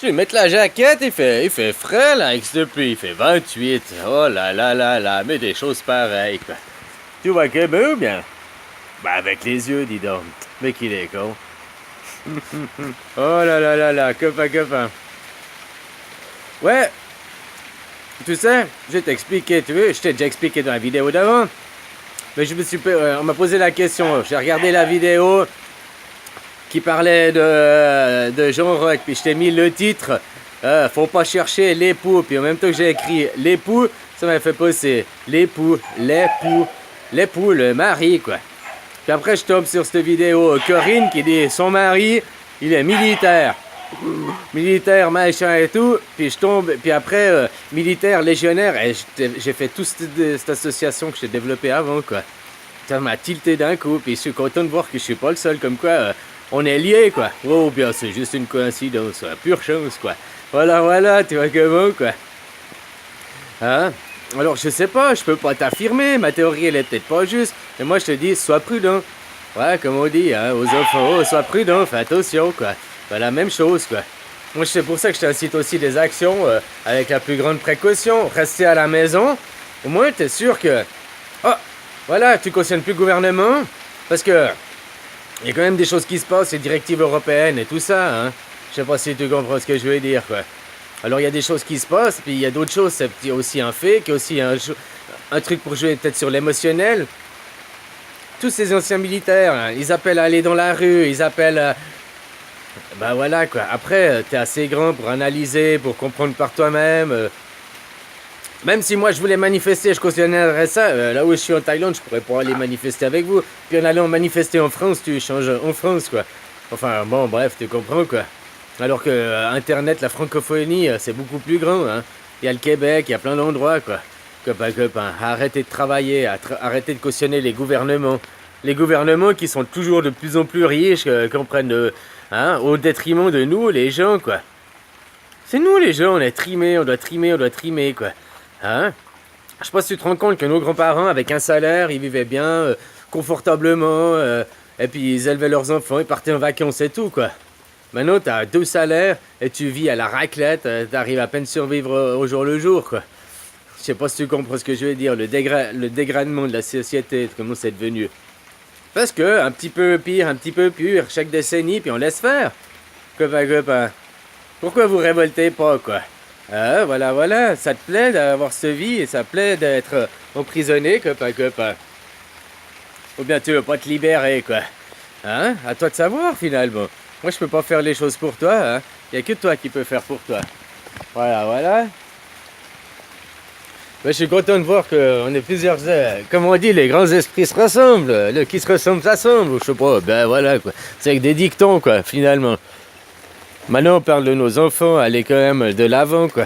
Je vais mettre la jaquette, il fait frais là, avec cette pluie, il fait 28. Oh là là là là, mais des choses pareilles quoi. Tu vois que ben ou bien? Bah avec les yeux, dis donc. Mais qu'il est con. Oh là là là là, copain. Ouais, tu sais, je vais t'expliquer, tu veux, je t'ai déjà expliqué dans la vidéo d'avant. Mais on m'a posé la question, j'ai regardé la vidéo qui parlait de Jean Rock, puis je t'ai mis le titre, faut pas chercher l'époux, puis en même temps que j'ai écrit l'époux, ça m'a fait penser l'époux, le mari, quoi. Puis après, je tombe sur cette vidéo, Corinne qui dit son mari, il est militaire. Militaire, machin et tout. Puis je tombe, puis après, militaire, légionnaire, et j'ai fait toute cette association que j'ai développée avant, quoi. Ça m'a tilté d'un coup, puis je suis content de voir que je suis pas le seul, comme quoi on est liés, quoi. Oh, bien, c'est juste une coïncidence, pure chance, quoi. Voilà, tu vois comment, quoi. Hein? Alors, je sais pas, je peux pas t'affirmer, ma théorie, elle est peut-être pas juste, mais moi, je te dis, sois prudent. Ouais, comme on dit, hein, aux enfants, oh, sois prudent, fais attention, quoi. Ben, la même chose, quoi. Moi, c'est pour ça que je t'incite aussi des actions avec la plus grande précaution. Rester à la maison, au moins, t'es sûr que... Oh, voilà, tu cautionnes plus le gouvernement, parce que... Il y a quand même des choses qui se passent, les directives européennes et tout ça, hein. Je sais pas si tu comprends ce que je veux dire, quoi. Alors, il y a des choses qui se passent, puis il y a d'autres choses, c'est aussi un fait, qu'il y a aussi un truc pour jouer peut-être sur l'émotionnel. Tous ces anciens militaires, hein, ils appellent à aller dans la rue, ils appellent à... Ben voilà, quoi. Après, t'es assez grand pour analyser, pour comprendre par toi-même. Même si moi, je voulais manifester, je cautionnerais ça. Là où je suis en Thaïlande, je pourrais pas aller manifester avec vous. Puis en allant manifester en France, tu changes en France, quoi. Enfin, bon, bref, tu comprends, quoi. Alors que Internet, la francophonie, c'est beaucoup plus grand, hein. Il y a le Québec, il y a plein d'endroits, quoi. Copain. Arrêtez de travailler, arrêtez de cautionner les gouvernements. Les gouvernements qui sont toujours de plus en plus riches, qu'on prenne hein, au détriment de nous, les gens, quoi. C'est nous, les gens, on est trimés, on doit trimer, quoi. Hein? Je sais pas si tu te rends compte que nos grands-parents, avec un salaire, ils vivaient bien, confortablement, et puis ils élevaient leurs enfants, ils partaient en vacances et tout, quoi. Maintenant, t'as 2 salaires, et tu vis à la raclette, t'arrives à peine à survivre au jour le jour, quoi. Je sais pas si tu comprends ce que je veux dire, le dégradement de la société, comment c'est devenu. Parce que, un petit peu pire, un petit peu pur, chaque décennie, puis on laisse faire. Copain. Pourquoi vous révoltez pas, quoi? Voilà, ça te plaît d'avoir ce vie, et ça te plaît d'être emprisonné, copain. Ou bien tu veux pas te libérer, quoi. Hein? À toi de savoir, finalement. Moi, je peux pas faire les choses pour toi, hein. Y a que toi qui peux faire pour toi. Voilà. Ben, je suis content de voir qu'on est plusieurs... comme on dit, les grands esprits se rassemblent. Le qui se ressemble s'assemble, je sais pas. Ben voilà, quoi. C'est avec des dictons, quoi, finalement. Maintenant, on parle de nos enfants, aller quand même de l'avant, quoi.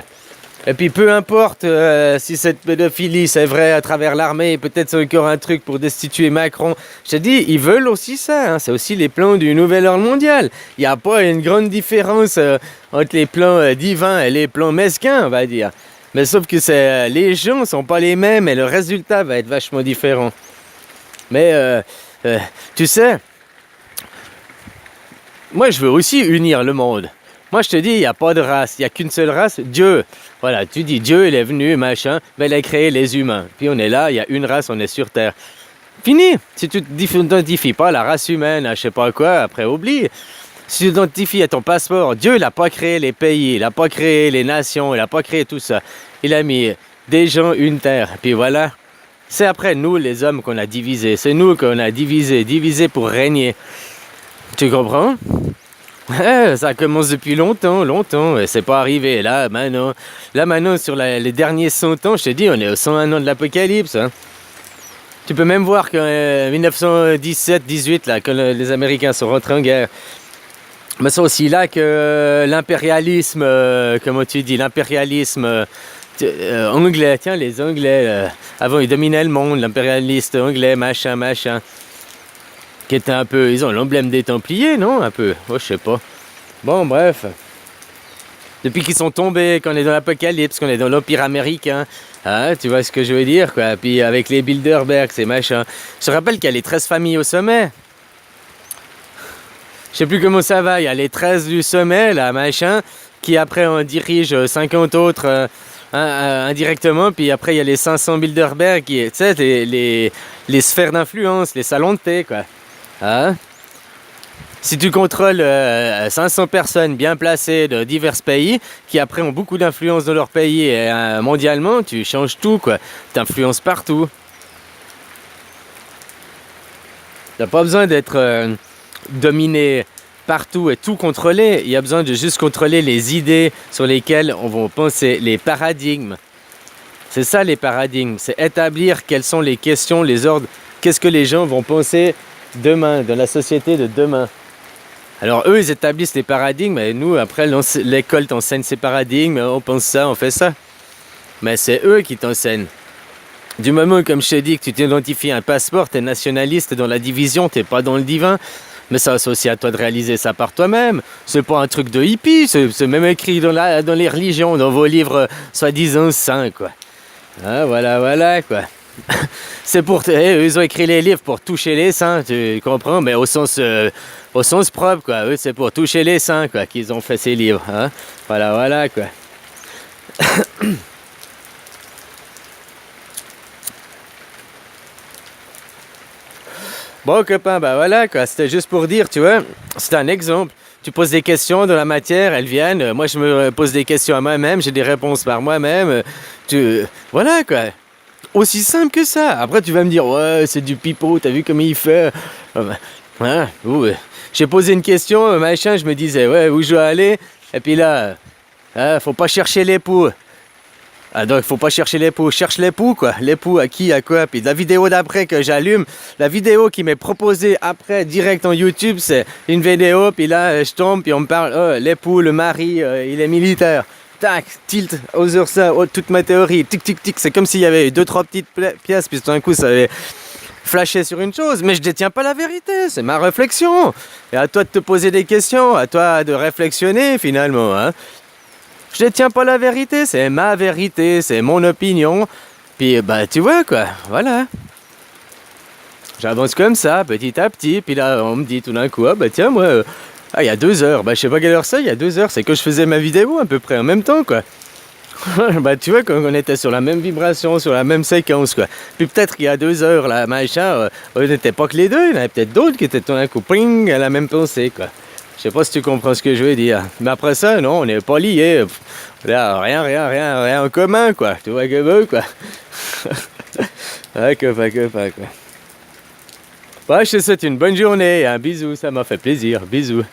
Et puis, peu importe si cette pédophilie, c'est vrai à travers l'armée, peut-être c'est encore un truc pour destituer Macron. Je te dis, ils veulent aussi ça, hein. C'est aussi les plans du nouvel ordre mondial. Il n'y a pas une grande différence entre les plans divins et les plans mesquins, on va dire. Mais sauf que les gens sont pas les mêmes et le résultat va être vachement différent. Mais, tu sais... Moi, je veux aussi unir le monde. Moi, je te dis, il n'y a pas de race. Il n'y a qu'une seule race, Dieu. Voilà, tu dis Dieu, il est venu, machin, mais il a créé les humains. Puis on est là, il y a une race, on est sur Terre. Fini. Si tu t'identifies pas à la race humaine, à je sais pas quoi, après oublie. Si tu t'identifies à ton passeport, Dieu, il n'a pas créé les pays, il n'a pas créé les nations, il n'a pas créé tout ça. Il a mis des gens, une terre. Puis voilà. C'est après nous, les hommes, qu'on a divisé. C'est nous qu'on a divisé pour régner. Tu comprends? Ça commence depuis longtemps, et c'est pas arrivé. Là, maintenant sur les derniers 100 ans, je te dis, on est au 101 ans de l'apocalypse. Hein. Tu peux même voir qu'en 1917-18, là, quand les Américains sont rentrés en guerre, mais c'est aussi là que l'impérialisme, comment tu dis, l'impérialisme anglais, tiens, les Anglais, avant ils dominaient le monde, l'impérialiste anglais, machin. Qui était un peu... Ils ont l'emblème des Templiers, non? Un peu. Oh, je sais pas. Bon, bref. Depuis qu'ils sont tombés, qu'on est dans l'apocalypse, qu'on est dans l'empire américain. Hein, tu vois ce que je veux dire, quoi. Puis avec les Bilderberg, ces machins. Je te rappelle qu'il y a les 13 familles au sommet. Je sais plus comment ça va, il y a les 13 du sommet, là, machin, qui après on dirige 50 autres indirectement, puis après il y a les 500 Bilderberg, qui, tu sais, les sphères d'influence, les salons de thé, quoi. Hein? Si tu contrôles 500 personnes bien placées de divers pays, qui après ont beaucoup d'influence dans leur pays et mondialement, tu changes tout, quoi. T'influences partout. T'as pas besoin d'être dominé partout et tout contrôler. Il y a besoin de juste contrôler les idées sur lesquelles on va penser, les paradigmes. C'est ça les paradigmes, c'est établir quelles sont les questions, les ordres, qu'est-ce que les gens vont penser demain, dans la société de demain. Alors eux, ils établissent les paradigmes, et nous, après, l'école t'enseigne ces paradigmes, on pense ça, on fait ça. Mais c'est eux qui t'enseignent. Du moment, comme je te dis, que tu t'identifies à un passeport, t'es nationaliste dans la division, t'es pas dans le divin, mais ça c'est aussi à toi de réaliser ça par toi-même. C'est pas un truc de hippie, c'est même écrit dans les religions, dans vos livres soi-disant saints, quoi. Ah, voilà, quoi. C'est pour... ils ont écrit les livres pour toucher les saints, tu comprends? Mais au sens propre, quoi. Eux, c'est pour toucher les saints, quoi, qu'ils ont fait ces livres. Hein? Voilà, quoi. Bon, copain, bah voilà, quoi. C'était juste pour dire, tu vois, c'est un exemple. Tu poses des questions dans la matière, elles viennent. Moi, je me pose des questions à moi-même, j'ai des réponses par moi-même. Voilà, quoi. Aussi simple que ça. Après, tu vas me dire, ouais, c'est du pipeau, t'as vu comment il fait? Hein, j'ai posé une question, machin, je me disais, ouais, où je dois aller? Et puis là, faut pas chercher l'époux. Ah, donc, faut pas chercher l'époux. Cherche l'époux, quoi. L'époux, à qui, à quoi? Puis la vidéo d'après que j'allume, la vidéo qui m'est proposée après, direct en YouTube, c'est une vidéo, puis là, je tombe, puis on me parle, oh, l'époux, le mari, il est militaire. Tac, tilt, osure ça, toute ma théorie, tic, tic, tic. C'est comme s'il y avait 2-3 petites pièces, puis tout d'un coup, ça avait flashé sur une chose. Mais je détiens pas la vérité, c'est ma réflexion. Et à toi de te poser des questions, à toi de réflexionner, finalement, hein. Je détiens pas la vérité, c'est ma vérité, c'est mon opinion. Puis, bah, tu vois, quoi, voilà. J'avance comme ça, petit à petit, puis là, on me dit tout d'un coup, ah, bah, tiens, moi... il y a 2 heures, bah je sais pas quelle heure c'est, il y a 2 heures, c'est que je faisais ma vidéo à peu près en même temps, quoi. Bah tu vois, quand on était sur la même vibration, sur la même séquence, quoi. Puis peut-être qu'il y a 2 heures, là, machin, on n'était pas que les deux, il y en avait peut-être d'autres qui étaient tout d'un coup, ping, à la même pensée, quoi. Je sais pas si tu comprends ce que je veux dire. Mais après ça, non, on n'est pas liés. Rien en commun, quoi. Tu vois que veux, quoi. Quoi. Bah, je te souhaite une bonne journée, un bisou, ça m'a fait plaisir, bisous.